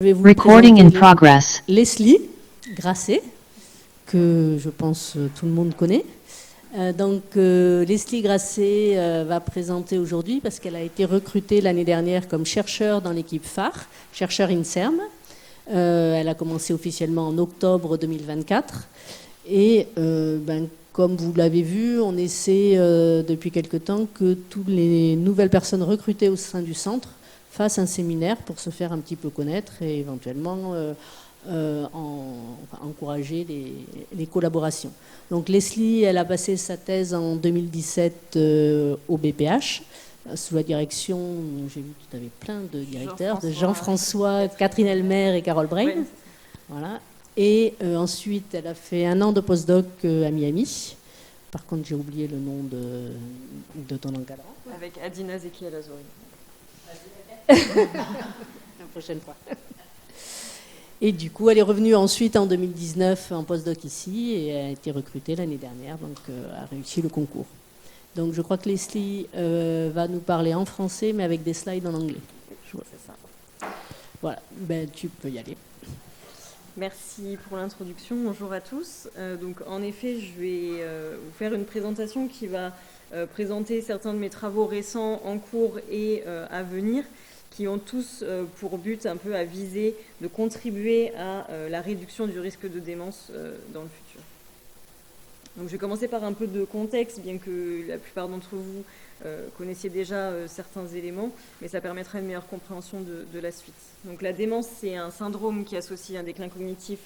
Je vais vous Recording in présenter progress. Leslie Grasset, que je pense tout le monde connaît. Leslie Grasset va présenter aujourd'hui parce qu'elle a été recrutée l'année dernière comme chercheur dans l'équipe phare, chercheur INSERM. Elle a commencé officiellement en octobre 2024. Et comme vous l'avez vu, on essaie depuis quelque temps que toutes les nouvelles personnes recrutées au sein du centre fassent un séminaire pour se faire un petit peu connaître et éventuellement encourager les collaborations. Donc Leslie, elle a passé sa thèse en 2017 au BPH, sous la direction, j'ai vu que tu avais plein de directeurs, de Jean-François, Catherine Elmer et Carole Brain. Ouais. Voilà. Et ensuite, elle a fait un an de postdoc à Miami. Par contre, j'ai oublié le nom de ton encadrant. Avec Adina Zekiel Azouri. La prochaine fois. Et du coup, elle est revenue ensuite en 2019 en postdoc ici et a été recrutée l'année dernière, donc a réussi le concours. Donc je crois que Leslie va nous parler en français, mais avec des slides en anglais. C'est ça. Voilà, tu peux y aller. Merci pour l'introduction. Bonjour à tous. Donc, en effet, je vais vous faire une présentation qui va présenter certains de mes travaux récents en cours et à venir, qui ont tous pour but un peu à viser de contribuer à la réduction du risque de démence dans le futur. Donc, je vais commencer par un peu de contexte, bien que la plupart d'entre vous connaissiez déjà certains éléments, mais ça permettra une meilleure compréhension de la suite. Donc, la démence, c'est un syndrome qui associe un déclin cognitif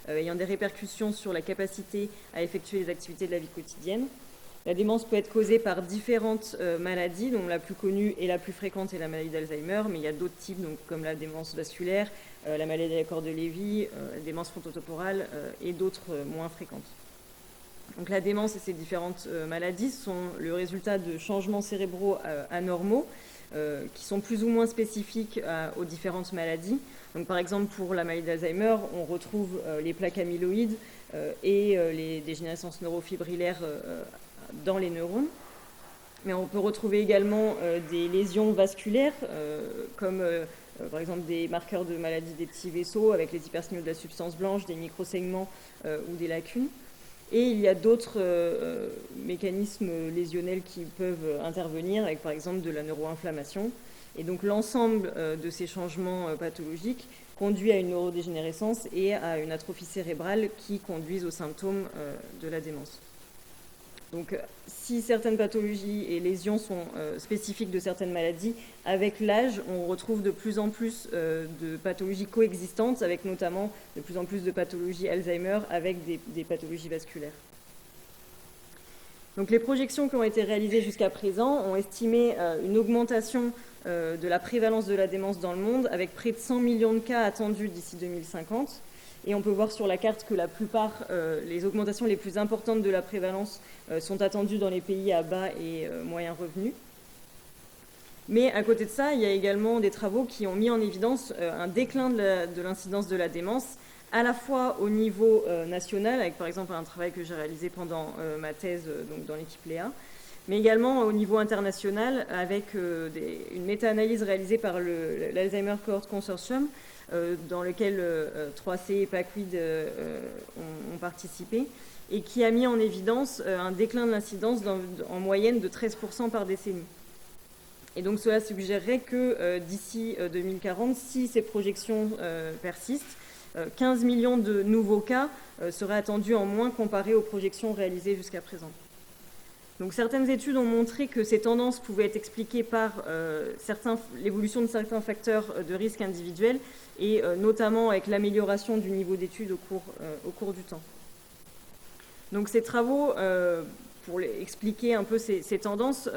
ayant des répercussions sur la capacité à effectuer les activités de la vie quotidienne. La démence peut être causée par différentes maladies, dont la plus connue et la plus fréquente est la maladie d'Alzheimer, mais il y a d'autres types, donc, comme la démence vasculaire, la maladie des corps de Lévy, la démence frontotemporale et d'autres moins fréquentes. Donc, la démence et ces différentes maladies sont le résultat de changements cérébraux anormaux qui sont plus ou moins spécifiques aux différentes maladies. Donc, par exemple, pour la maladie d'Alzheimer, on retrouve les plaques amyloïdes et les dégénérescences neurofibrillaires dans les neurones. Mais on peut retrouver également des lésions vasculaires, comme par exemple des marqueurs de maladie des petits vaisseaux avec les hypersignaux de la substance blanche, des microsegments ou des lacunes. Et il y a d'autres mécanismes lésionnels qui peuvent intervenir, avec par exemple de la neuroinflammation. Et donc l'ensemble de ces changements pathologiques conduit à une neurodégénérescence et à une atrophie cérébrale qui conduisent aux symptômes de la démence. Donc, si certaines pathologies et lésions sont spécifiques de certaines maladies, avec l'âge, on retrouve de plus en plus de pathologies coexistantes, avec notamment de plus en plus de pathologies Alzheimer, avec des pathologies vasculaires. Donc, les projections qui ont été réalisées jusqu'à présent ont estimé une augmentation de la prévalence de la démence dans le monde, avec près de 100 millions de cas attendus d'ici 2050. Et on peut voir sur la carte que la plupart, les augmentations les plus importantes de la prévalence sont attendues dans les pays à bas et moyens revenus. Mais à côté de ça, il y a également des travaux qui ont mis en évidence un déclin de l'incidence de la démence, à la fois au niveau national, avec par exemple un travail que j'ai réalisé pendant ma thèse donc dans l'équipe Léa, mais également au niveau international, avec une méta-analyse réalisée par l'Alzheimer Cohort Consortium, dans lequel 3C et PACWID ont participé, et qui a mis en évidence un déclin de l'incidence en moyenne de 13% par décennie. Et donc cela suggérerait que d'ici 2040, si ces projections persistent, 15 millions de nouveaux cas seraient attendus en moins comparés aux projections réalisées jusqu'à présent. Donc, certaines études ont montré que ces tendances pouvaient être expliquées par l'évolution de certains facteurs de risque individuels et notamment avec l'amélioration du niveau d'études au cours du temps. Donc, ces travaux, pour expliquer un peu ces tendances,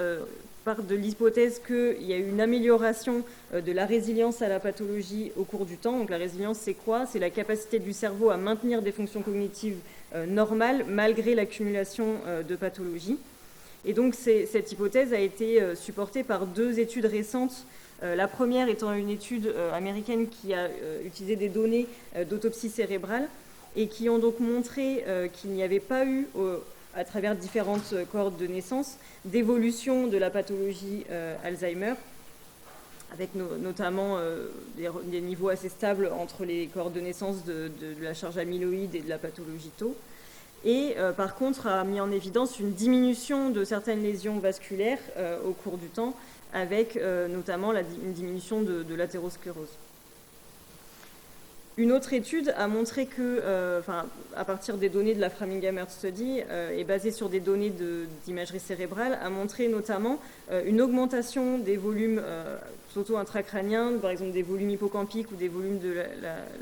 partent de l'hypothèse qu'il y a eu une amélioration de la résilience à la pathologie au cours du temps. Donc, la résilience, c'est quoi? C'est la capacité du cerveau à maintenir des fonctions cognitives normales malgré l'accumulation de pathologies. Et donc, cette hypothèse a été supportée par deux études récentes. La première étant une étude américaine qui a utilisé des données d'autopsie cérébrale et qui ont donc montré qu'il n'y avait pas eu, à travers différentes cohortes de naissance, d'évolution de la pathologie Alzheimer avec notamment des niveaux assez stables entre les corps de naissance de la charge amyloïde et de la pathologie tau. Et par contre a mis en évidence une diminution de certaines lésions vasculaires au cours du temps, avec notamment une diminution de l'athérosclérose. Une autre étude a montré que, à partir des données de la Framingham Heart Study et basée sur des données d'imagerie cérébrale, a montré notamment une augmentation des volumes auto-intracrâniens, par exemple des volumes hippocampiques ou des volumes de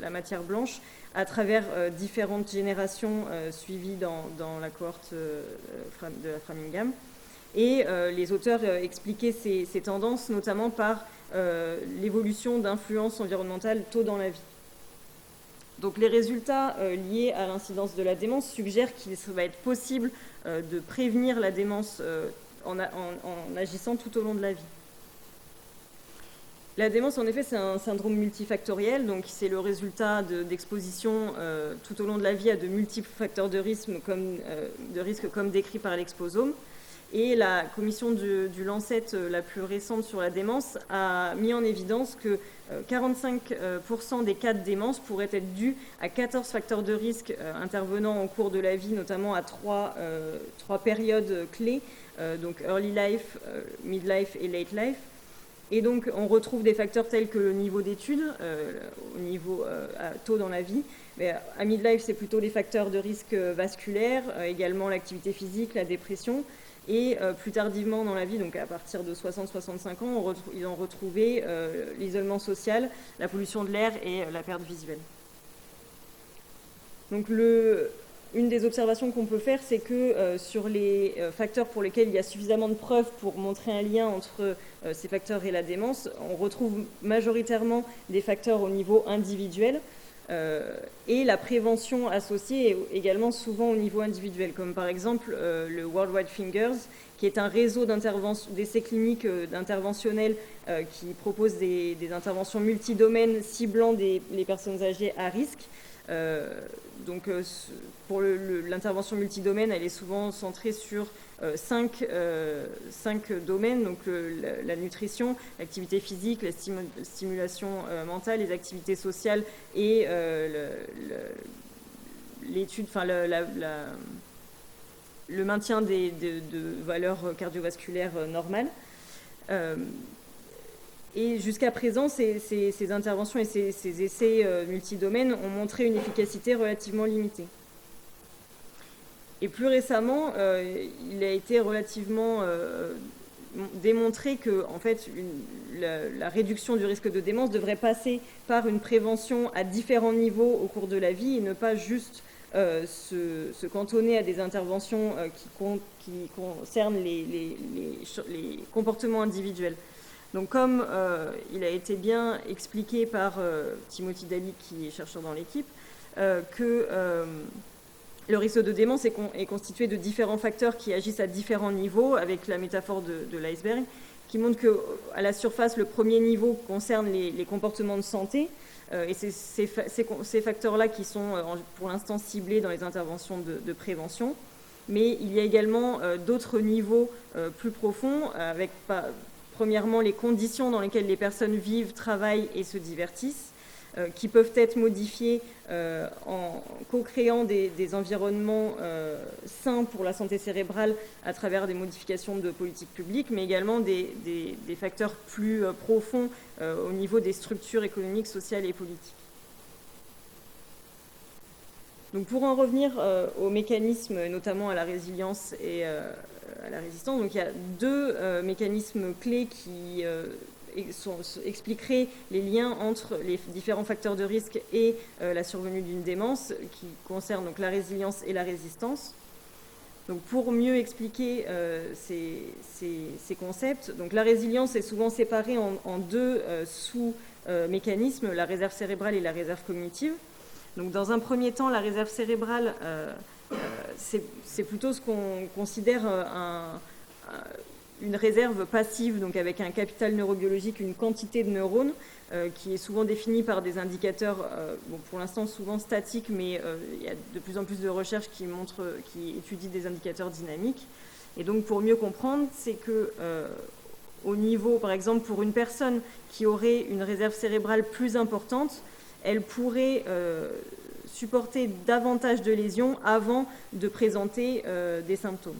la matière blanche, à travers différentes générations suivies dans la cohorte de la Framingham. Et les auteurs expliquaient ces tendances notamment par l'évolution d'influences environnementales tôt dans la vie. Donc les résultats liés à l'incidence de la démence suggèrent qu'il va être possible de prévenir la démence en agissant tout au long de la vie. La démence, en effet, c'est un syndrome multifactoriel, donc c'est le résultat d'exposition tout au long de la vie à de multiples facteurs de risque comme décrits par l'exposome. Et la commission du Lancet la plus récente sur la démence a mis en évidence que 45% des cas de démence pourraient être dus à 14 facteurs de risque intervenant au cours de la vie, notamment à trois périodes clés, donc early life, midlife et late life. Et donc on retrouve des facteurs tels que le niveau d'études, au niveau tôt dans la vie. Mais à midlife, c'est plutôt les facteurs de risque vasculaires, également l'activité physique, la dépression. Et plus tardivement dans la vie, donc à partir de 60-65 ans, ils ont retrouvé l'isolement social, la pollution de l'air et la perte visuelle. Donc une des observations qu'on peut faire, c'est que sur les facteurs pour lesquels il y a suffisamment de preuves pour montrer un lien entre ces facteurs et la démence, on retrouve majoritairement des facteurs au niveau individuel. Et la prévention associée est également souvent au niveau individuel, comme par exemple le Worldwide Fingers, qui est un réseau d'essais cliniques interventionnels qui propose des interventions multidomaines ciblant les personnes âgées à risque. Donc pour l'intervention multidomaine, elle est souvent centrée sur 5 domaines, donc la nutrition, l'activité physique, la stimulation mentale, les activités sociales et l'étude, le maintien de valeurs cardiovasculaires normales. Et jusqu'à présent, ces interventions et ces essais multidomaines ont montré une efficacité relativement limitée. Et plus récemment, il a été relativement démontré que en fait, la réduction du risque de démence devrait passer par une prévention à différents niveaux au cours de la vie et ne pas juste se cantonner à des interventions qui concernent les comportements individuels. Donc comme il a été bien expliqué par Timothy Daly, qui est chercheur dans l'équipe, que le risque de démence est constitué de différents facteurs qui agissent à différents niveaux, avec la métaphore de l'iceberg, qui montre qu'à la surface, le premier niveau concerne les comportements de santé, et c'est ces facteurs-là qui sont pour l'instant ciblés dans les interventions de prévention. Mais il y a également d'autres niveaux plus profonds, avec premièrement les conditions dans lesquelles les personnes vivent, travaillent et se divertissent, qui peuvent être modifiées en co-créant des environnements sains pour la santé cérébrale à travers des modifications de politiques publiques, mais également des facteurs plus profonds au niveau des structures économiques, sociales et politiques. Donc pour en revenir aux mécanismes, notamment à la résilience et à la résistance, donc il y a deux mécanismes clés qui expliquerait les liens entre les différents facteurs de risque et la survenue d'une démence, qui concerne donc la résilience et la résistance. Donc pour mieux expliquer ces concepts, donc la résilience est souvent séparée en deux sous-mécanismes, la réserve cérébrale et la réserve cognitive. Donc dans un premier temps, la réserve cérébrale, c'est plutôt ce qu'on considère une réserve passive, donc avec un capital neurobiologique, une quantité de neurones, qui est souvent définie par des indicateurs, pour l'instant souvent statiques, mais il y a de plus en plus de recherches qui étudient des indicateurs dynamiques. Et donc pour mieux comprendre, c'est que au niveau, par exemple, pour une personne qui aurait une réserve cérébrale plus importante, elle pourrait supporter davantage de lésions avant de présenter des symptômes.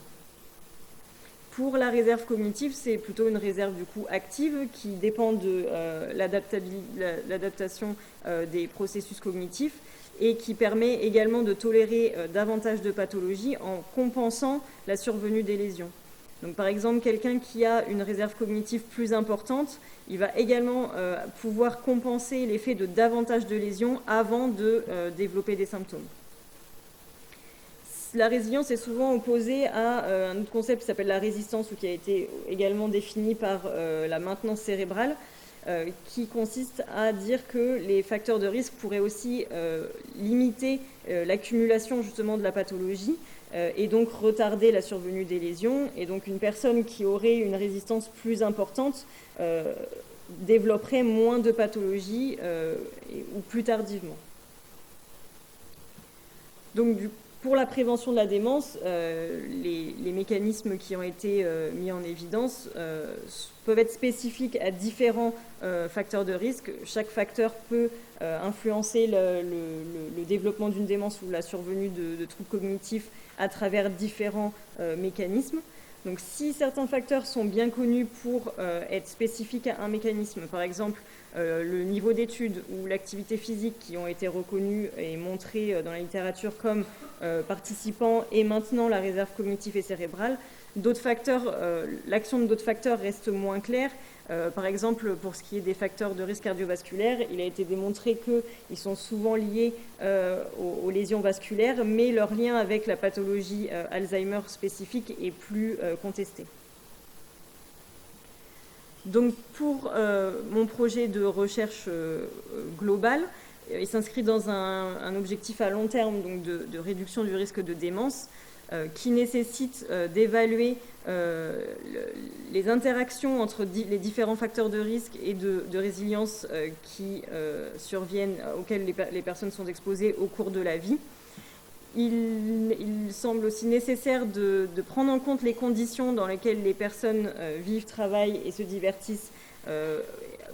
Pour la réserve cognitive, c'est plutôt une réserve du coup active qui dépend de l'adaptation des processus cognitifs et qui permet également de tolérer davantage de pathologies en compensant la survenue des lésions. Donc, par exemple, quelqu'un qui a une réserve cognitive plus importante, il va également pouvoir compenser l'effet de davantage de lésions avant de développer des symptômes. La résilience est souvent opposée à un autre concept qui s'appelle la résistance, ou qui a été également défini par la maintenance cérébrale, qui consiste à dire que les facteurs de risque pourraient aussi limiter l'accumulation justement de la pathologie et donc retarder la survenue des lésions. Et donc une personne qui aurait une résistance plus importante développerait moins de pathologies ou plus tardivement. Donc pour la prévention de la démence, les mécanismes qui ont été mis en évidence peuvent être spécifiques à différents facteurs de risque. Chaque facteur peut influencer le développement d'une démence ou la survenue de troubles cognitifs à travers différents mécanismes. Donc si certains facteurs sont bien connus pour être spécifiques à un mécanisme, par exemple le niveau d'études ou l'activité physique qui ont été reconnus et montrés dans la littérature comme participant et maintenant la réserve cognitive et cérébrale, d'autres facteurs, l'action de d'autres facteurs reste moins claire. Par exemple, pour ce qui est des facteurs de risque cardiovasculaire, il a été démontré qu'ils sont souvent liés aux lésions vasculaires, mais leur lien avec la pathologie Alzheimer spécifique est plus contesté. Donc pour mon projet de recherche global, il s'inscrit dans un objectif à long terme donc de réduction du risque de démence qui nécessite d'évaluer les interactions entre les différents facteurs de risque et de résilience qui surviennent, auxquels les personnes sont exposées au cours de la vie. Il semble aussi nécessaire de prendre en compte les conditions dans lesquelles les personnes vivent, travaillent et se divertissent,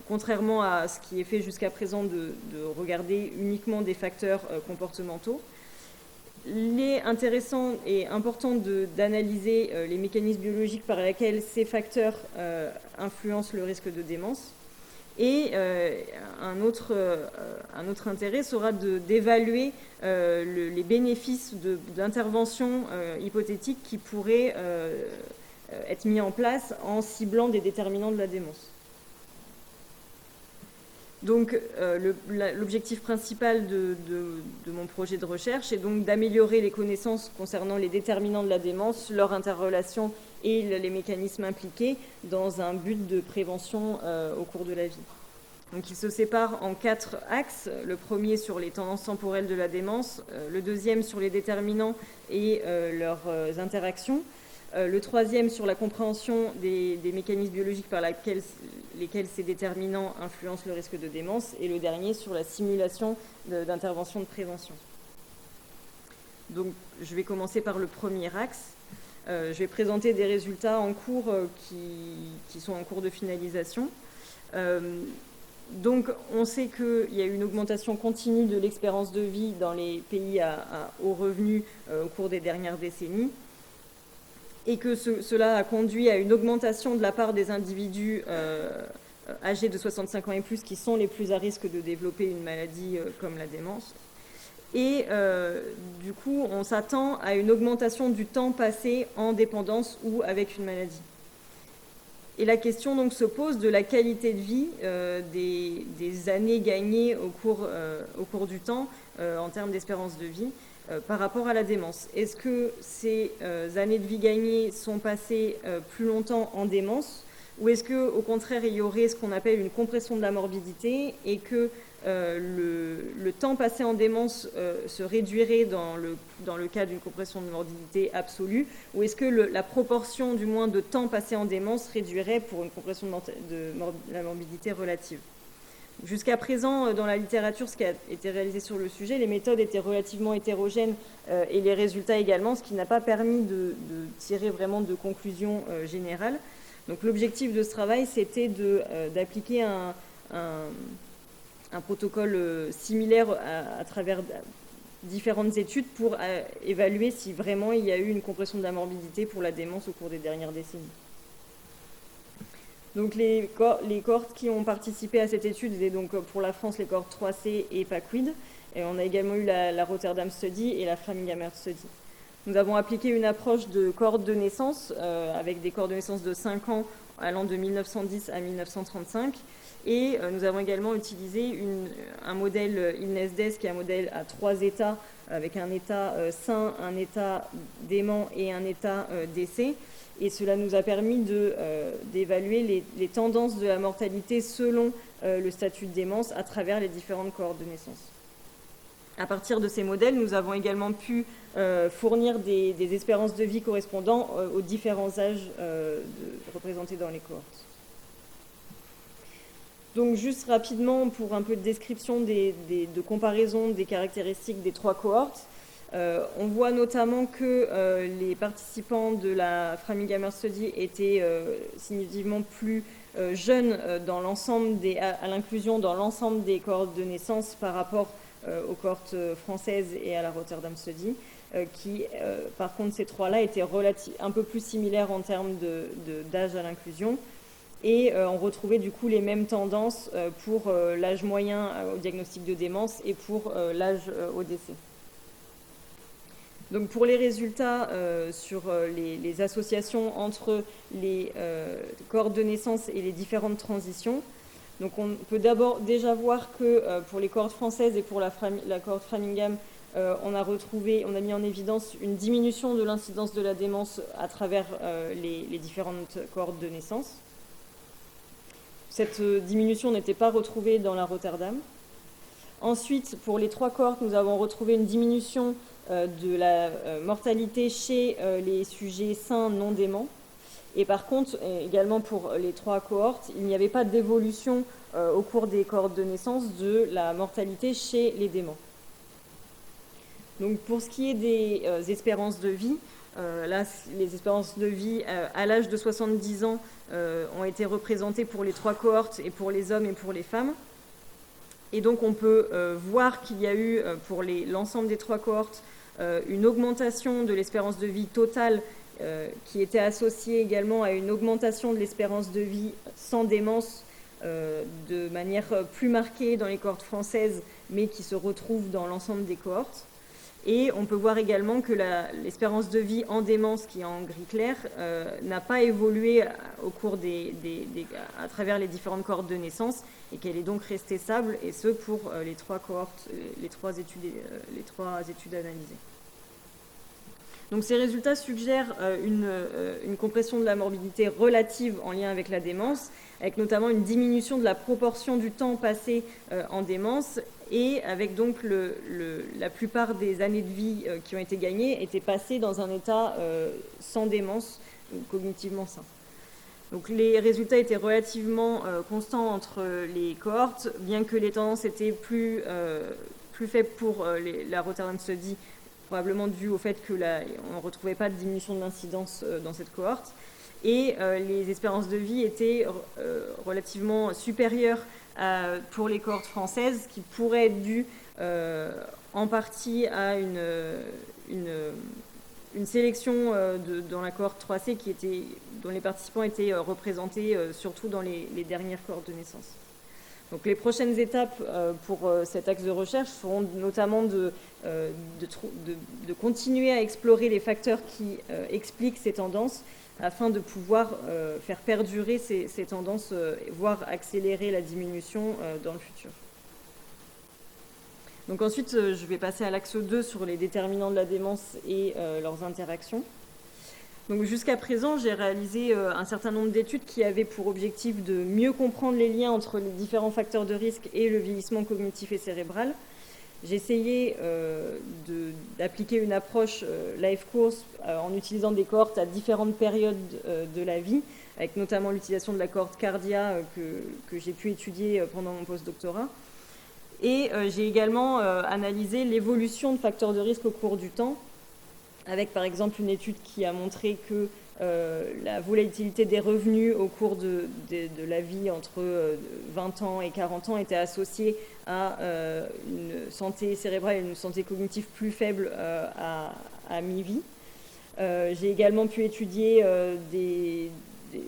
contrairement à ce qui est fait jusqu'à présent de regarder uniquement des facteurs comportementaux. Il est intéressant et important d'analyser les mécanismes biologiques par lesquels ces facteurs influencent le risque de démence. Et un autre intérêt sera d'évaluer les bénéfices d'interventions hypothétiques qui pourraient être mis en place en ciblant des déterminants de la démence. Donc l'objectif principal de mon projet de recherche est donc d'améliorer les connaissances concernant les déterminants de la démence, leur interrelation et les mécanismes impliqués dans un but de prévention au cours de la vie. Donc il se sépare en 4 axes. Le premier sur les tendances temporelles de la démence, le deuxième sur les déterminants et leurs interactions, le troisième sur la compréhension des mécanismes biologiques par lesquels ces déterminants influencent le risque de démence, et le dernier sur la simulation d'intervention de prévention. Donc je vais commencer par le premier axe. Je vais présenter des résultats en cours qui sont en cours de finalisation. Donc on sait qu'il y a eu une augmentation continue de l'espérance de vie dans les pays à haut revenu au cours des dernières décennies, et que cela a conduit à une augmentation de la part des individus âgés de 65 ans et plus qui sont les plus à risque de développer une maladie comme la démence. Et du coup, on s'attend à une augmentation du temps passé en dépendance ou avec une maladie. Et la question donc se pose de la qualité de vie des années gagnées au cours du temps en termes d'espérance de vie par rapport à la démence. Est-ce que ces années de vie gagnées sont passées plus longtemps en démence, ou est-ce qu'au contraire il y aurait ce qu'on appelle une compression de la morbidité et que le temps passé en démence se réduirait dans le cas d'une compression de morbidité absolue, ou est-ce que la proportion du moins de temps passé en démence réduirait pour une compression de la morbidité relative? Jusqu'à présent, dans la littérature, ce qui a été réalisé sur le sujet, les méthodes étaient relativement hétérogènes et les résultats également, ce qui n'a pas permis de tirer vraiment de conclusions générales. Donc l'objectif de ce travail, c'était d'appliquer un protocole similaire à travers différentes études pour évaluer si vraiment il y a eu une compression de la morbidité pour la démence au cours des dernières décennies. Donc les cohortes qui ont participé à cette étude étaient donc pour la France les cohortes 3C et PACWID. Et on a également eu la Rotterdam Study et la Framingham Heart Study. Nous avons appliqué une approche de cohorte de naissance avec des cohortes de naissance de 5 ans allant de 1910 à 1935. Et nous avons également utilisé un modèle ILNESDES qui est un modèle à 3 états avec un état sain, un état dément et un état décès. Et cela nous a permis d'évaluer les tendances de la mortalité selon le statut de démence à travers les différentes cohortes de naissance. À partir de ces modèles, nous avons également pu fournir des espérances de vie correspondant aux différents âges représentés dans les cohortes. Donc juste rapidement, pour un peu de description de comparaison des caractéristiques des 3 cohortes, on voit notamment que les participants de la Framingham Heart Study étaient significativement plus jeunes dans l'ensemble à l'inclusion dans l'ensemble des cohortes de naissance par rapport aux cohortes françaises et à la Rotterdam Study, qui, par contre, ces 3-là étaient un peu plus similaires en termes d'âge à l'inclusion. Et on retrouvait du coup les mêmes tendances pour l'âge moyen au diagnostic de démence et pour l'âge au décès. Donc pour les résultats sur les associations entre les cohortes de naissance et les différentes transitions, donc on peut d'abord déjà voir que pour les cohortes françaises et pour la cohorte Framingham, on a mis en évidence une diminution de l'incidence de la démence à travers les différentes cohortes de naissance. Cette diminution n'était pas retrouvée dans la Rotterdam. Ensuite, pour les 3 cohortes, nous avons retrouvé une diminution de la mortalité chez les sujets sains non déments. Et par contre, également pour les 3 cohortes, il n'y avait pas d'évolution au cours des cohortes de naissance de la mortalité chez les déments. Donc pour ce qui est des espérances de vie, là, les espérances de vie à l'âge de 70 ans ont été représentées pour les 3 cohortes et pour les hommes et pour les femmes. Et donc on peut voir qu'il y a eu pour l'ensemble des 3 cohortes une augmentation de l'espérance de vie totale qui était associée également à une augmentation de l'espérance de vie sans démence de manière plus marquée dans les cohortes françaises, mais qui se retrouve dans l'ensemble des cohortes. Et on peut voir également que l'espérance de vie en démence, qui est en gris clair, n'a pas évolué au cours à travers les différentes cohortes de naissance et qu'elle est donc restée stable, et ce pour les 3 cohortes, les trois études analysées. Donc ces résultats suggèrent une compression de la morbidité relative en lien avec la démence, avec notamment une diminution de la proportion du temps passé en démence, et avec donc la plupart des années de vie qui ont été gagnées étaient passées dans un état sans démence, cognitivement sain. Donc les résultats étaient relativement constants entre les cohortes, bien que les tendances étaient plus faibles pour la Rotterdam Study, probablement dû au fait qu'on ne retrouvait pas de diminution de l'incidence dans cette cohorte. Et les espérances de vie étaient relativement supérieures pour les cohortes françaises, qui pourraient être dues en partie à une sélection dans la cohorte 3C dont les participants étaient représentés surtout dans les dernières cohortes de naissance. Donc les prochaines étapes pour cet axe de recherche seront notamment de continuer à explorer les facteurs qui expliquent ces tendances afin de pouvoir faire perdurer ces tendances, voire accélérer la diminution dans le futur. Donc ensuite, je vais passer à l'axe 2 sur les déterminants de la démence et leurs interactions. Donc jusqu'à présent, j'ai réalisé un certain nombre d'études qui avaient pour objectif de mieux comprendre les liens entre les différents facteurs de risque et le vieillissement cognitif et cérébral. J'ai essayé d'appliquer une approche life course en utilisant des cohortes à différentes périodes de la vie, avec notamment l'utilisation de la cohorte Cardia que j'ai pu étudier pendant mon post-doctorat. Et j'ai également analysé l'évolution de facteurs de risque au cours du temps, avec par exemple une étude qui a montré que la volatilité des revenus au cours de la vie entre 20 ans et 40 ans était associée à une santé cérébrale et une santé cognitive plus faible à mi-vie. J'ai également pu étudier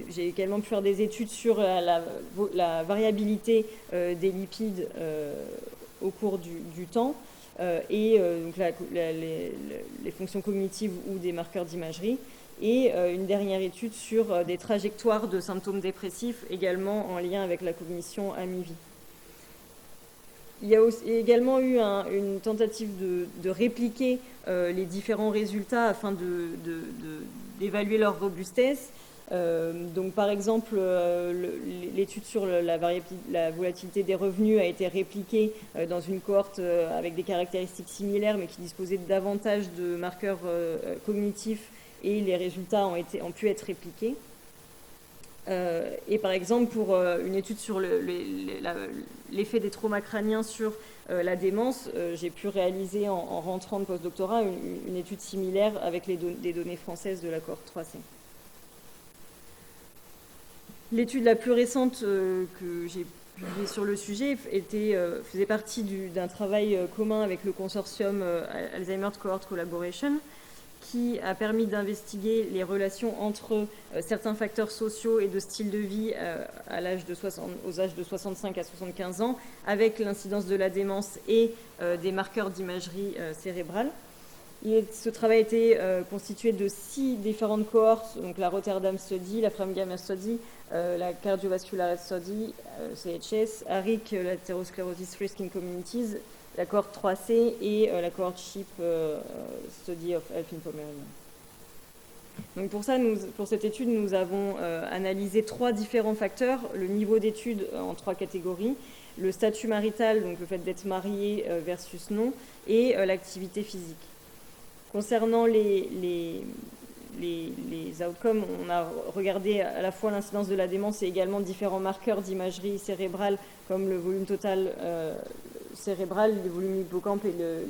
j'ai également pu faire des études sur la variabilité des lipides au cours du temps et donc les fonctions cognitives ou des marqueurs d'imagerie. Et une dernière étude sur des trajectoires de symptômes dépressifs, également en lien avec la cognition à mi-vie. Il y a également eu une tentative de répliquer les différents résultats afin d'évaluer leur robustesse. Donc, par exemple, l'étude sur la volatilité des revenus a été répliquée dans une cohorte avec des caractéristiques similaires, mais qui disposait davantage de marqueurs cognitifs, et les résultats ont pu être répliqués. Et par exemple, pour une étude sur l'effet des traumas crâniens sur la démence, j'ai pu réaliser en rentrant de postdoctorat une étude similaire avec des données françaises de la cohorte 3C. L'étude la plus récente que j'ai publiée sur le sujet faisait partie d'un travail commun avec le consortium Alzheimer's Cohort Collaboration, qui a permis d'investiguer les relations entre certains facteurs sociaux et de style de vie aux âges de 65 à 75 ans, avec l'incidence de la démence et des marqueurs d'imagerie cérébrale. Ce travail a été constitué de 6 différentes cohortes, donc la Rotterdam Study, la Framingham Study, la Cardiovascular Study, CHS, ARIC, l'Atherosclerosis Risk in Communities, la cohorte 3C et la cohorte SHIP, Study of Health in Pomerania. Donc pour cette étude, nous avons analysé 3 différents facteurs, le niveau d'études en 3 catégories, le statut marital, donc le fait d'être marié versus non, et l'activité physique. Concernant les outcomes, on a regardé à la fois l'incidence de la démence et également différents marqueurs d'imagerie cérébrale comme le volume total cérébral, le volume hippocampe et le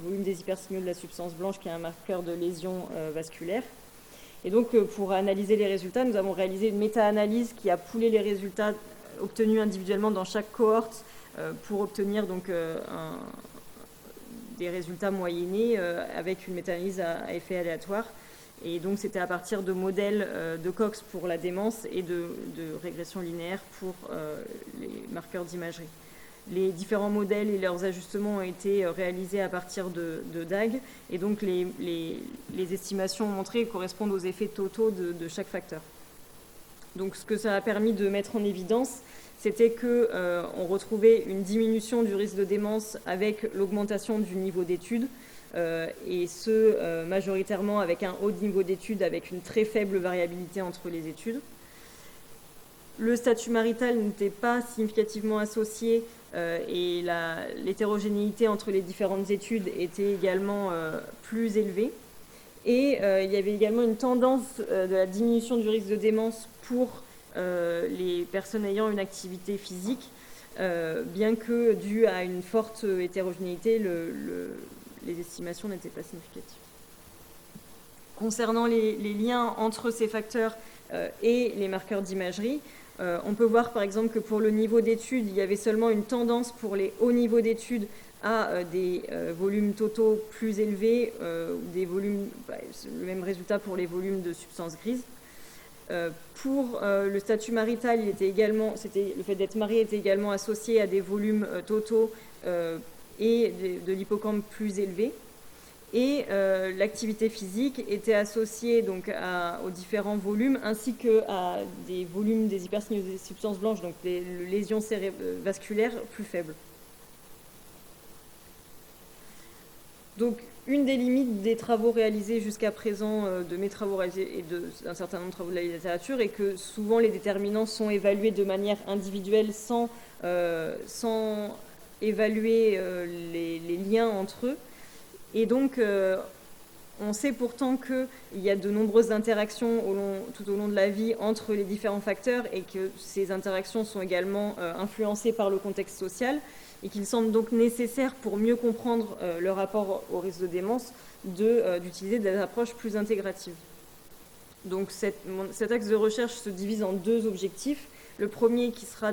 volume des hypersignaux de la substance blanche qui est un marqueur de lésion vasculaire. Et donc pour analyser les résultats, nous avons réalisé une méta-analyse qui a poolé les résultats obtenus individuellement dans chaque cohorte pour obtenir donc des résultats moyennés avec une méta-analyse à effet aléatoire. Et donc c'était à partir de modèles de Cox pour la démence et de régression linéaire pour les marqueurs d'imagerie. Les différents modèles et leurs ajustements ont été réalisés à partir de DAG, et donc les estimations montrées correspondent aux effets totaux de chaque facteur. Donc ce que ça a permis de mettre en évidence, c'était qu'on retrouvait une diminution du risque de démence avec l'augmentation du niveau d'études, et ce majoritairement avec un haut niveau d'études avec une très faible variabilité entre les études. Le statut marital n'était pas significativement associé et l'hétérogénéité entre les différentes études était également plus élevée. Et il y avait également une tendance de la diminution du risque de démence pour les personnes ayant une activité physique, bien que dû à une forte hétérogénéité, les estimations n'étaient pas significatives. Concernant les liens entre ces facteurs et les marqueurs d'imagerie, on peut voir par exemple que pour le niveau d'études, il y avait seulement une tendance pour les hauts niveaux d'études à des volumes totaux plus élevés, des volumes, le même résultat pour les volumes de substances grises. Pour le statut marital, le fait d'être marié était également associé à des volumes totaux et de l'hippocampe plus élevés. Et l'activité physique était associée donc aux différents volumes ainsi qu'à des volumes des hypersignaux des substances blanches, donc des lésions vasculaires plus faibles. Donc une des limites des travaux réalisés jusqu'à présent, de mes travaux réalisés et d'un certain nombre de travaux de la littérature, est que souvent les déterminants sont évalués de manière individuelle sans évaluer les liens entre eux. Et donc, on sait pourtant qu'il y a de nombreuses interactions tout au long de la vie entre les différents facteurs et que ces interactions sont également influencées par le contexte social et qu'il semble donc nécessaire, pour mieux comprendre le rapport au risque de démence, d'utiliser des approches plus intégratives. Donc cet axe de recherche se divise en 2 objectifs. Le premier qui sera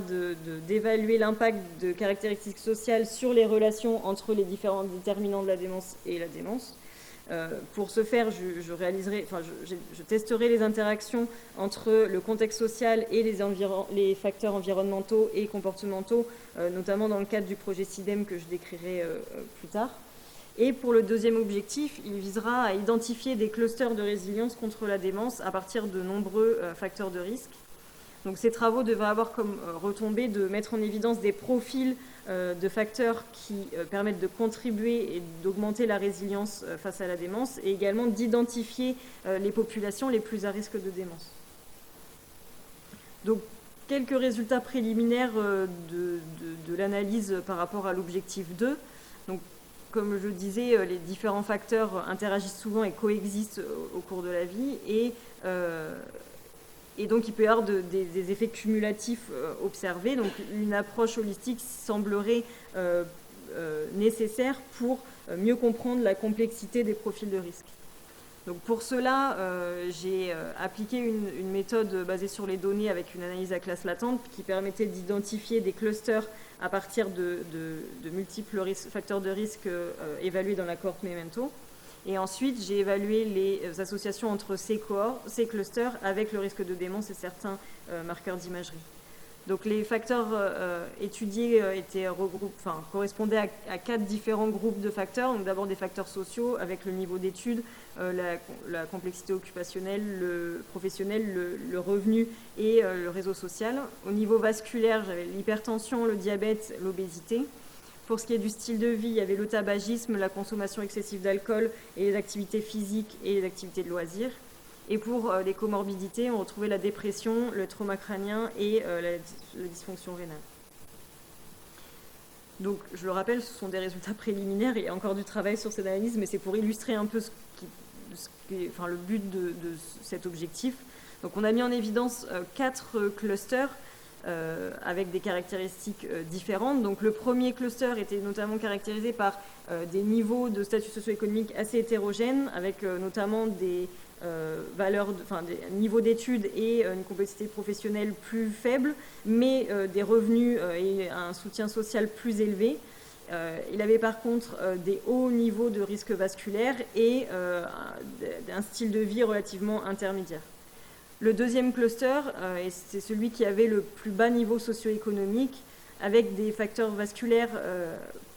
d'évaluer l'impact de caractéristiques sociales sur les relations entre les différents déterminants de la démence et la démence. Pour ce faire, je testerai les interactions entre le contexte social et les facteurs environnementaux et comportementaux, notamment dans le cadre du projet SIDEM que je décrirai plus tard. Et pour le deuxième objectif, il visera à identifier des clusters de résilience contre la démence à partir de nombreux facteurs de risque. Donc ces travaux devraient avoir comme retombée de mettre en évidence des profils de facteurs qui permettent de contribuer et d'augmenter la résilience face à la démence, et également d'identifier les populations les plus à risque de démence. Donc quelques résultats préliminaires de l'analyse par rapport à l'objectif 2. Donc, comme je le disais, les différents facteurs interagissent souvent et coexistent au cours de la vie, et donc il peut y avoir des effets cumulatifs observés. Donc une approche holistique semblerait nécessaire pour mieux comprendre la complexité des profils de risque. Donc pour cela, j'ai appliqué une méthode basée sur les données avec une analyse à classe latente qui permettait d'identifier des clusters à partir de multiples facteurs de risque évalués dans la cohorte Memento. Et ensuite, j'ai évalué les associations entre ces clusters avec le risque de démence et certains marqueurs d'imagerie. Donc les facteurs étudiés correspondaient à 4 différents groupes de facteurs. Donc d'abord des facteurs sociaux avec le niveau d'études, la complexité occupationnelle, le professionnel, le revenu et le réseau social. Au niveau vasculaire, j'avais l'hypertension, le diabète, l'obésité. Pour ce qui est du style de vie, il y avait le tabagisme, la consommation excessive d'alcool et les activités physiques et les activités de loisirs. Et pour les comorbidités, on retrouvait la dépression, le trauma crânien et la dysfonction rénale. Donc, je le rappelle, ce sont des résultats préliminaires. Il y a encore du travail sur cette analyse, mais c'est pour illustrer un peu le but de cet objectif. Donc, on a mis en évidence 4 clusters avec des caractéristiques différentes. Donc, le premier cluster était notamment caractérisé par des niveaux de statut socio-économique assez hétérogènes, avec notamment des des niveaux d'études et une complexité professionnelle plus faible, mais des revenus et un soutien social plus élevé. Il avait par contre des hauts niveaux de risque vasculaire et un style de vie relativement intermédiaire. Le deuxième cluster, c'est celui qui avait le plus bas niveau socio-économique, avec des facteurs vasculaires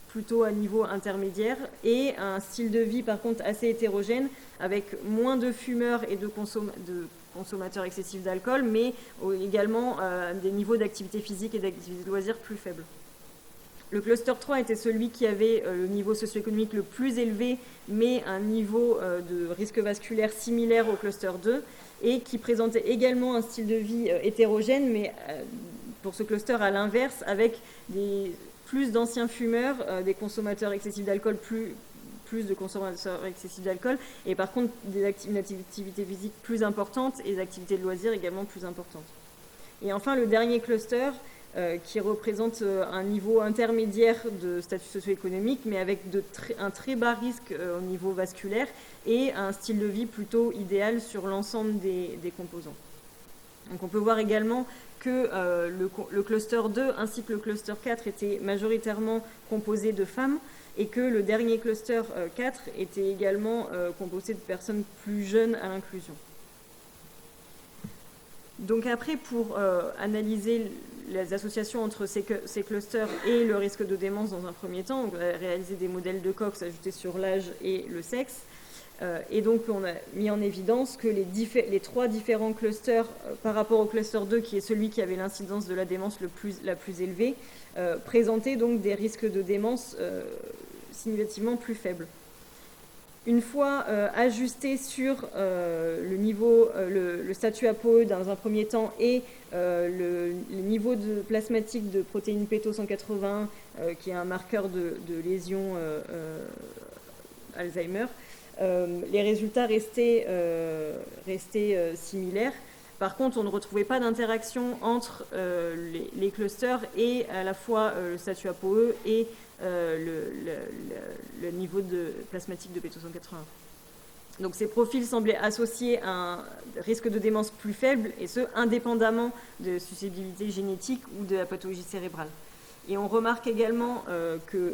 plutôt à niveau intermédiaire et un style de vie par contre assez hétérogène, avec moins de fumeurs et de consommateurs excessifs d'alcool, mais également des niveaux d'activité physique et d'activité de loisirs plus faibles. Le cluster 3 était celui qui avait le niveau socio-économique le plus élevé, mais un niveau de risque vasculaire similaire au cluster 2, et qui présentait également un style de vie hétérogène, mais pour ce cluster à l'inverse, avec plus d'anciens fumeurs, des consommateurs excessifs d'alcool, plus de consommateurs excessifs d'alcool, et par contre une activité physique plus importante et des activités de loisirs également plus importantes. Et enfin, le dernier cluster, qui représente un niveau intermédiaire de statut socio-économique, mais avec un très bas risque au niveau vasculaire et un style de vie plutôt idéal sur l'ensemble des composants. Donc on peut voir également que le cluster 2 ainsi que le cluster 4 étaient majoritairement composés de femmes, et que le dernier cluster 4 était également composé de personnes plus jeunes à l'inclusion. Donc après, pour analyser les associations entre ces clusters et le risque de démence dans un premier temps, on a réalisé des modèles de Cox ajoutés sur l'âge et le sexe. Et donc on a mis en évidence que les 3 différents clusters par rapport au cluster 2, qui est celui qui avait l'incidence de la démence la plus élevée, présentaient donc des risques de démence significativement plus faibles. Une fois ajusté sur le niveau, le statut ApoE dans un premier temps et le niveau de plasmatique de protéines Peto 181, qui est un marqueur de lésion Alzheimer, les résultats restaient similaires. Par contre, on ne retrouvait pas d'interaction entre les clusters et à la fois le statut ApoE et le niveau de plasmatique de Peto 181. Donc ces profils semblaient associés à un risque de démence plus faible, et ce, indépendamment de susceptibilité génétique ou de la pathologie cérébrale. Et on remarque également que,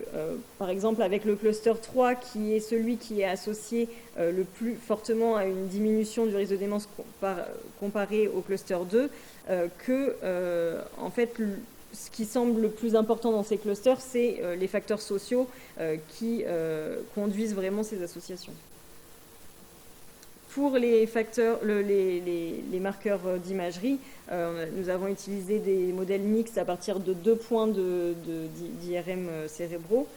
par exemple, avec le cluster 3, qui est celui qui est associé le plus fortement à une diminution du risque de démence comparé au cluster 2, en fait, ce qui semble le plus important dans ces clusters, c'est les facteurs sociaux qui conduisent vraiment ces associations. Pour les facteurs, les marqueurs d'imagerie, nous avons utilisé des modèles mixtes à partir de 2 points d'IRM cérébraux.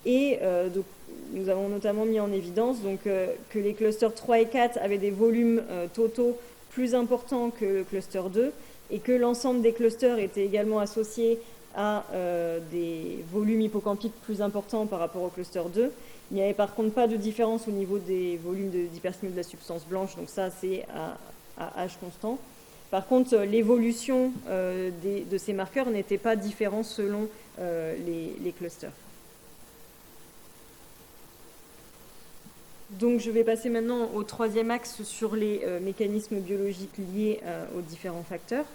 Et donc, nous avons notamment mis en évidence que les clusters 3 et 4 avaient des volumes totaux plus importants que le cluster 2 et que l'ensemble des clusters était également associé à des volumes hippocampiques plus importants par rapport au cluster 2. Il n'y avait par contre pas de différence au niveau des volumes d'hyperstimule de la substance blanche, donc ça c'est à H constant. Par contre, l'évolution de ces marqueurs n'était pas différente selon les clusters. Donc je vais passer maintenant au troisième axe sur les mécanismes biologiques liés aux différents facteurs.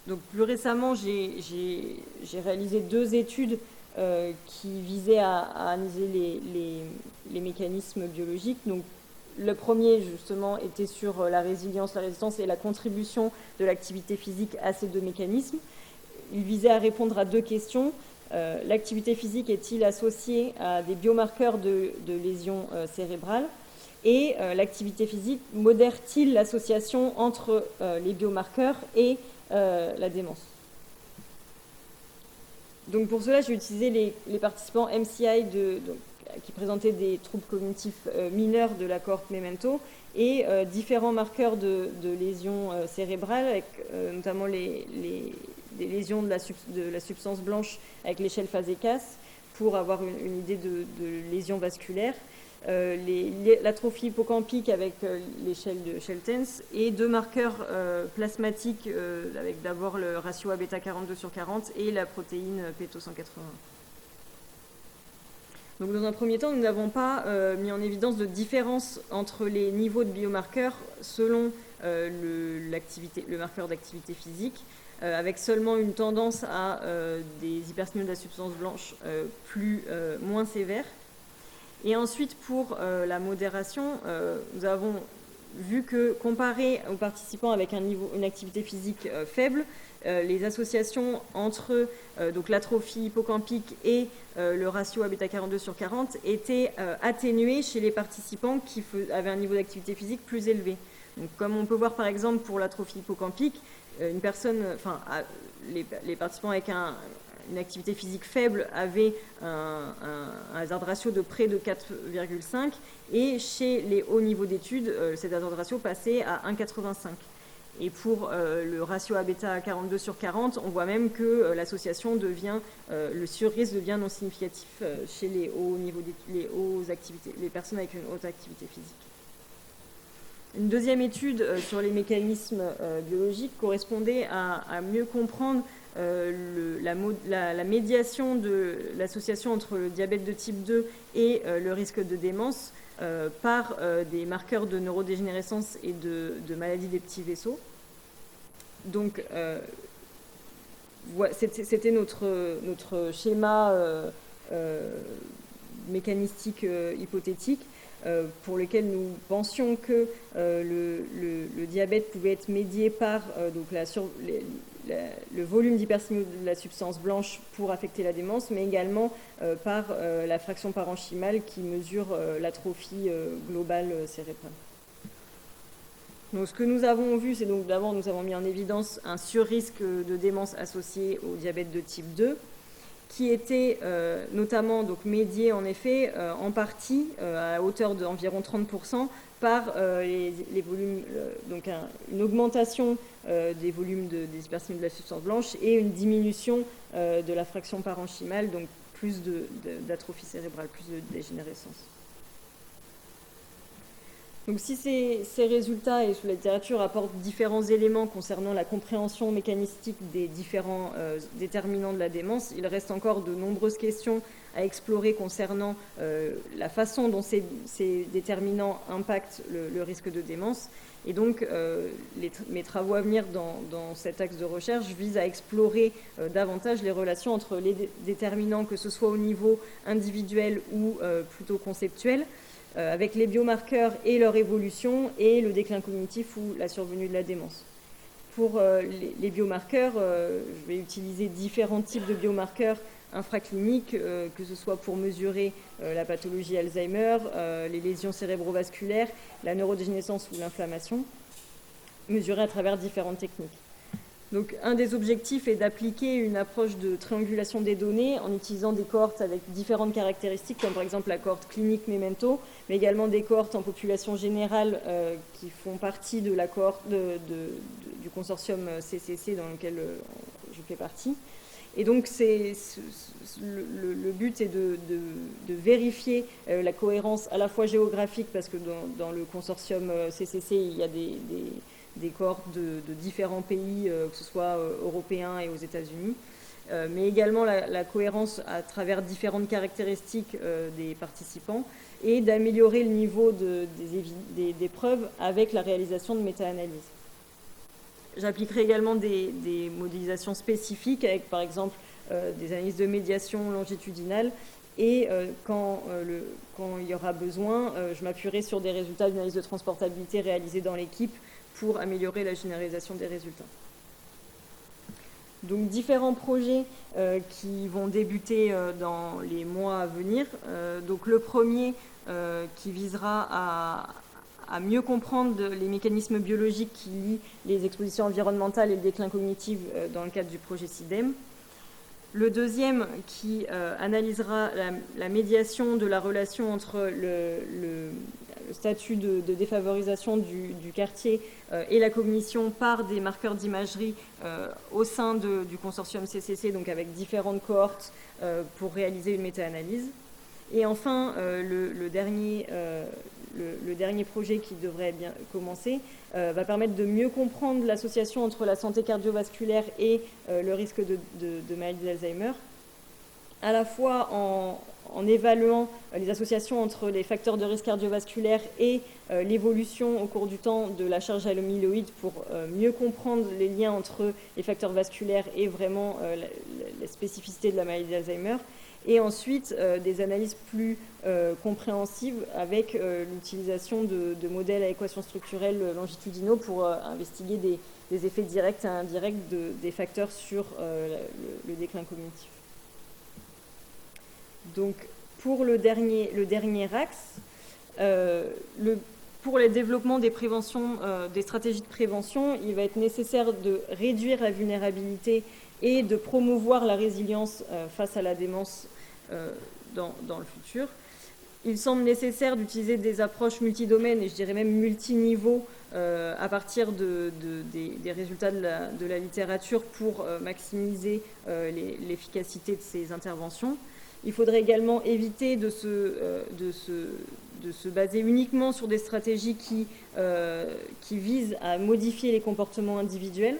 Donc plus récemment, j'ai réalisé 2 études qui visaient à analyser les mécanismes biologiques. Donc, le premier, justement, était sur la résilience, la résistance et la contribution de l'activité physique à ces 2 mécanismes. Il visait à répondre à 2 questions. L'activité physique est-il associée à des biomarqueurs de lésions cérébrales? Et l'activité physique modère-t-il l'association entre les biomarqueurs et la démence? Donc pour cela, j'ai utilisé les participants MCI qui présentaient des troubles cognitifs mineurs de la cohorte Memento et différents marqueurs de lésions cérébrales, avec notamment des lésions de la substance blanche avec l'échelle Fazekas pour avoir une idée de lésions vasculaires, l'atrophie hippocampique avec l'échelle de Sheltens et 2 marqueurs plasmatiques avec d'abord le ratio Abeta42/40 et la protéine Peto180. Donc dans un premier temps, nous n'avons pas mis en évidence de différence entre les niveaux de biomarqueurs selon le marqueur d'activité physique, avec seulement une tendance à des hyperstimules de la substance blanche moins sévères. Et ensuite, pour la modération, nous avons vu que, comparé aux participants avec une activité physique faible, les associations entre donc l'atrophie hippocampique et le ratio Abeta42/40 étaient atténuées chez les participants qui avaient un niveau d'activité physique plus élevé. Donc, comme on peut voir par exemple pour l'atrophie hippocampique, les participants avec une activité physique faible avait un hazard ratio de près de 4,5 et chez les hauts niveaux d'études, cet hazard ratio passait à 1,85. Et pour le ratio Abeta42/40, on voit même que l'association le surrisque devient non significatif chez les hauts niveaux les personnes avec une haute activité physique. Une deuxième étude sur les mécanismes biologiques correspondait à mieux comprendre la médiation de l'association entre le diabète de type 2 et le risque de démence par des marqueurs de neurodégénérescence et de maladie des petits vaisseaux. Donc, c'était notre schéma mécanistique hypothétique pour lequel nous pensions que le diabète pouvait être médié par le volume d'hyperstimule de la substance blanche pour affecter la démence, mais également par la fraction parenchymale qui mesure l'atrophie globale cérébrale. Donc, ce que nous avons vu, c'est donc d'abord nous avons mis en évidence un surrisque de démence associé au diabète de type 2, qui était notamment donc médié en effet en partie à hauteur d'environ 30% par les volumes, donc une augmentation des volumes des hyperstimules de la substance blanche et une diminution de la fraction parenchymale, donc plus d'atrophie cérébrale, plus de dégénérescence. Donc si ces résultats et sous la littérature apportent différents éléments concernant la compréhension mécanistique des différents déterminants de la démence, il reste encore de nombreuses questions à explorer concernant la façon dont ces déterminants impactent le risque de démence. Et donc, mes travaux à venir dans cet axe de recherche visent à explorer davantage les relations entre les déterminants, que ce soit au niveau individuel ou plutôt conceptuel, avec les biomarqueurs et leur évolution, et le déclin cognitif ou la survenue de la démence. Pour les biomarqueurs, je vais utiliser différents types de biomarqueurs infracliniques, que ce soit pour mesurer la pathologie Alzheimer, les lésions cérébrovasculaires, la neurodégénérescence ou l'inflammation, mesurées à travers différentes techniques. Donc, un des objectifs est d'appliquer une approche de triangulation des données en utilisant des cohortes avec différentes caractéristiques, comme par exemple la cohorte clinique Memento, mais également des cohortes en population générale qui font partie de la cohorte du consortium CCC dans lequel je fais partie. Et donc, le but est de vérifier la cohérence à la fois géographique, parce que dans le consortium CCC, il y a des cohortes de différents pays, que ce soit européens et aux États-Unis, mais également la cohérence à travers différentes caractéristiques des participants, et d'améliorer le niveau des preuves avec la réalisation de méta-analyses. J'appliquerai également des modélisations spécifiques avec, par exemple, des analyses de médiation longitudinale, et quand il y aura besoin, je m'appuierai sur des résultats d'une analyse de transportabilité réalisée dans l'équipe pour améliorer la généralisation des résultats. Donc, différents projets qui vont débuter dans les mois à venir. Donc, le premier qui visera à mieux comprendre les mécanismes biologiques qui lient les expositions environnementales et le déclin cognitif dans le cadre du projet CIDEM. Le deuxième qui analysera la médiation de la relation entre le statut de défavorisation du quartier et la cognition par des marqueurs d'imagerie au sein du consortium CCC, donc avec différentes cohortes pour réaliser une méta-analyse. Et enfin, le dernier projet qui devrait bien commencer va permettre de mieux comprendre l'association entre la santé cardiovasculaire et le risque de maladie d'Alzheimer, à la fois en évaluant les associations entre les facteurs de risque cardiovasculaire et l'évolution au cours du temps de la charge amyloïde, pour mieux comprendre les liens entre les facteurs vasculaires et vraiment la spécificité de la maladie d'Alzheimer. Et ensuite, des analyses plus compréhensives avec l'utilisation de modèles à équation structurelle longitudinaux pour investiguer des effets directs et indirects des facteurs sur le déclin cognitif. Donc, pour le dernier axe, pour le développement des stratégies de prévention, il va être nécessaire de réduire la vulnérabilité et de promouvoir la résilience face à la démence dans le futur. Il semble nécessaire d'utiliser des approches multidomaines, et je dirais même multiniveaux, à partir des résultats de la littérature pour maximiser l'efficacité de ces interventions. Il faudrait également éviter de se baser uniquement sur des stratégies qui visent à modifier les comportements individuels.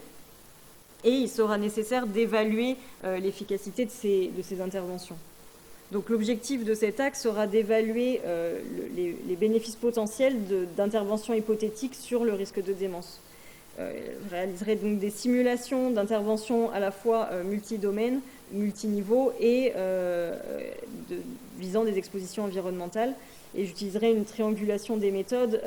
Et il sera nécessaire d'évaluer l'efficacité de ces interventions. Donc, l'objectif de cet axe sera d'évaluer les bénéfices potentiels d'interventions hypothétiques sur le risque de démence. Je réaliserai donc des simulations d'interventions à la fois multidomaines, multiniveaux et visant des expositions environnementales. Et j'utiliserai une triangulation des méthodes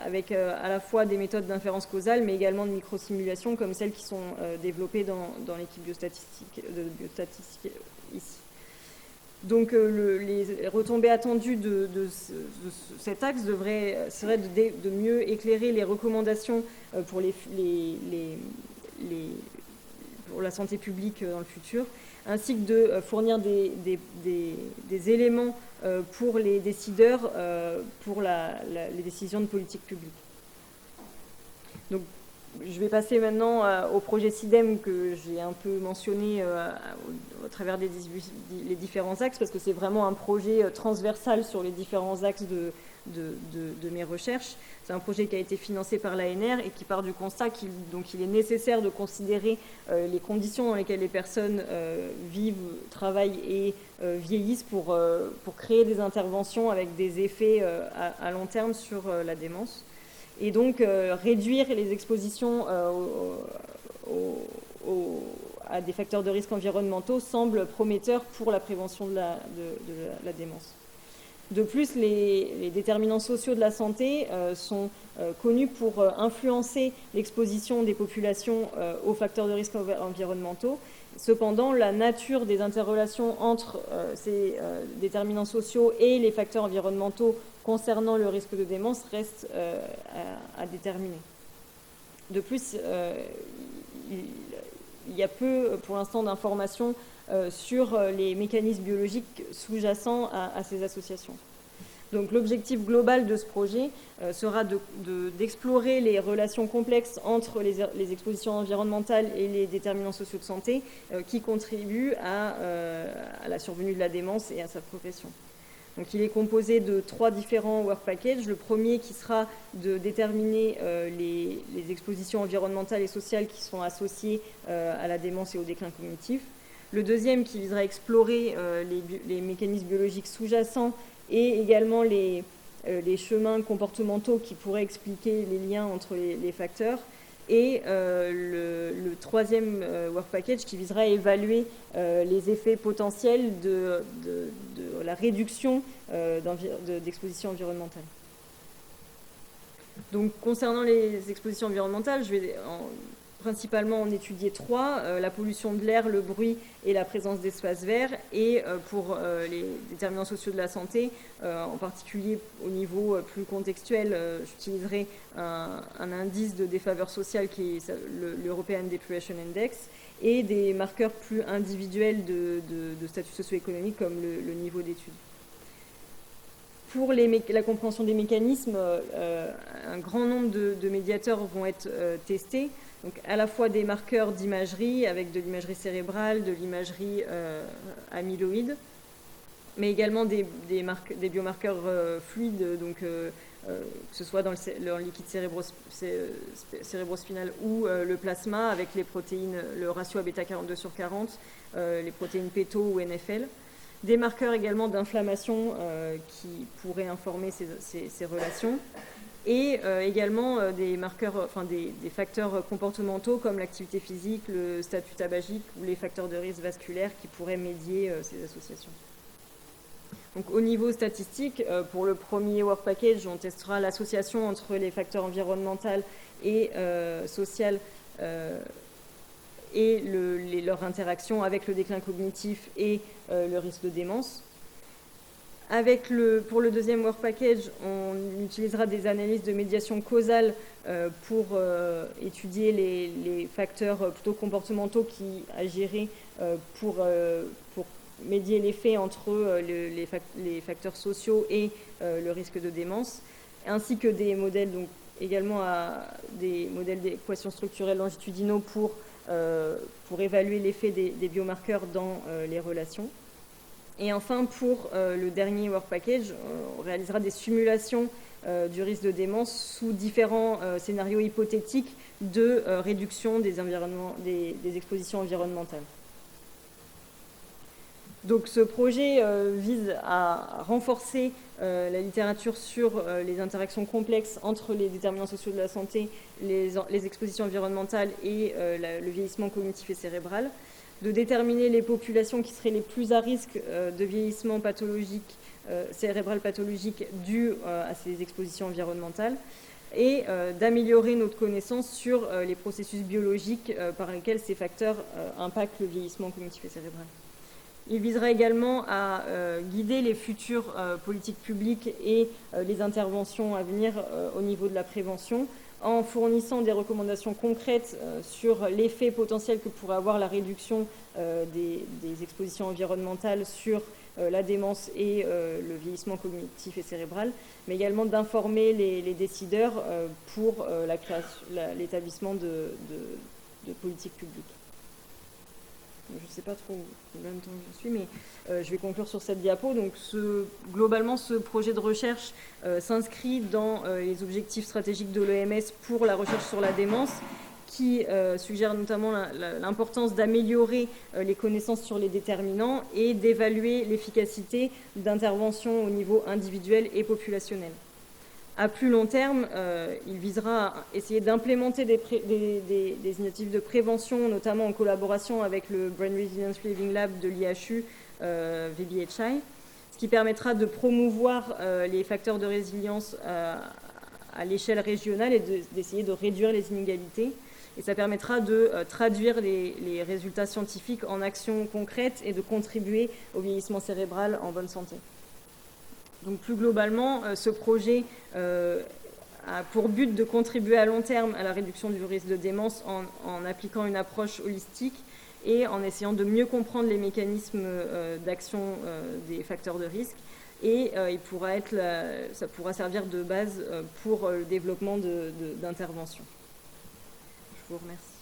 avec à la fois des méthodes d'inférence causale, mais également de microsimulations comme celles qui sont développées dans l'équipe biostatistique ici. Donc, les retombées attendues de cet axe seraient de mieux éclairer les recommandations pour la santé publique dans le futur, ainsi que de fournir des éléments pour les décideurs pour les décisions de politique publique. Donc, Je vais passer maintenant au projet CIDEM que j'ai un peu mentionné au travers les différents axes, parce que c'est vraiment un projet transversal sur les différents axes de mes recherches. C'est un projet qui a été financé par l'ANR et qui part du constat qu'il est nécessaire de considérer les conditions dans lesquelles les personnes vivent, travaillent et vieillissent pour créer des interventions avec des effets à long terme sur la démence. Et donc réduire les expositions à des facteurs de risque environnementaux semble prometteur pour la prévention de la démence. De plus, les déterminants sociaux de la santé sont connus pour influencer l'exposition des populations aux facteurs de risque environnementaux. Cependant, la nature des interrelations entre ces déterminants sociaux et les facteurs environnementaux concernant le risque de démence reste à déterminer. De plus, il y a peu, pour l'instant, d'informations sur les mécanismes biologiques sous-jacents à ces associations. Donc l'objectif global de ce projet sera d'explorer les relations complexes entre les expositions environnementales et les déterminants sociaux de santé qui contribuent à la survenue de la démence et à sa progression. Donc il est composé de 3 différents work packages. Le premier qui sera de déterminer les expositions environnementales et sociales qui sont associées à la démence et au déclin cognitif. Le deuxième qui visera à explorer les mécanismes biologiques sous-jacents et également les chemins comportementaux qui pourraient expliquer les liens entre les facteurs. Et le troisième work package qui visera à évaluer les effets potentiels de la réduction d'exposition environnementale. Donc concernant les expositions environnementales, je vais principalement en étudier 3, la pollution de l'air, le bruit et la présence d'espaces verts. Et pour les déterminants sociaux de la santé, en particulier au niveau plus contextuel, j'utiliserai un indice de défaveur sociale qui est l'European Deprivation Index et des marqueurs plus individuels de statut socio-économique comme le niveau d'études. Pour la compréhension des mécanismes, un grand nombre de médiateurs vont être testés. Donc à la fois des marqueurs d'imagerie avec de l'imagerie cérébrale, de l'imagerie amyloïde, mais également des biomarqueurs fluides, donc que ce soit dans le liquide cérébrospinal ou le plasma avec les protéines, le ratio à bêta 42/40, les protéines PETO ou NFL. Des marqueurs également d'inflammation qui pourraient informer ces relations. Et également des marqueurs, des facteurs comportementaux comme l'activité physique, le statut tabagique ou les facteurs de risque vasculaire qui pourraient médier ces associations. Donc au niveau statistique, pour le premier work package, on testera l'association entre les facteurs environnementaux et sociaux et leur interaction avec le déclin cognitif et le risque de démence. Pour le deuxième work package, on utilisera des analyses de médiation causale pour étudier les facteurs plutôt comportementaux qui agiraient pour médier l'effet entre les facteurs sociaux et le risque de démence, ainsi que des modèles, donc également des modèles d'équations structurelles longitudinaux pour évaluer l'effet des biomarqueurs dans les relations. Et enfin, pour le dernier work package, on réalisera des simulations du risque de démence sous différents scénarios hypothétiques de réduction des expositions environnementales. Donc ce projet vise à renforcer la littérature sur les interactions complexes entre les déterminants sociaux de la santé, les expositions environnementales et le vieillissement cognitif et cérébral, de déterminer les populations qui seraient les plus à risque de vieillissement pathologique, cérébral pathologique dû à ces expositions environnementales, et d'améliorer notre connaissance sur les processus biologiques par lesquels ces facteurs impactent le vieillissement cognitif et cérébral. Il visera également à guider les futures politiques publiques et les interventions à venir au niveau de la prévention, en fournissant des recommandations concrètes sur l'effet potentiel que pourrait avoir la réduction des expositions environnementales sur la démence et le vieillissement cognitif et cérébral, mais également d'informer les décideurs pour l'établissement de politiques publiques. Je ne sais pas trop combien de temps je suis, mais je vais conclure sur cette diapo. Donc, globalement, ce projet de recherche s'inscrit dans les objectifs stratégiques de l'OMS pour la recherche sur la démence, qui suggère notamment l'importance d'améliorer les connaissances sur les déterminants et d'évaluer l'efficacité d'interventions au niveau individuel et populationnel. À plus long terme, il visera à essayer d'implémenter des initiatives de prévention, notamment en collaboration avec le Brain Resilience Living Lab de l'IHU, VBHI, ce qui permettra de promouvoir les facteurs de résilience à l'échelle régionale et d'essayer de réduire les inégalités. Et ça permettra de traduire les résultats scientifiques en actions concrètes et de contribuer au vieillissement cérébral en bonne santé. Donc plus globalement, ce projet a pour but de contribuer à long terme à la réduction du risque de démence en appliquant une approche holistique et en essayant de mieux comprendre les mécanismes d'action des facteurs de risque. Et ça pourra servir de base pour le développement d'interventions. Je vous remercie.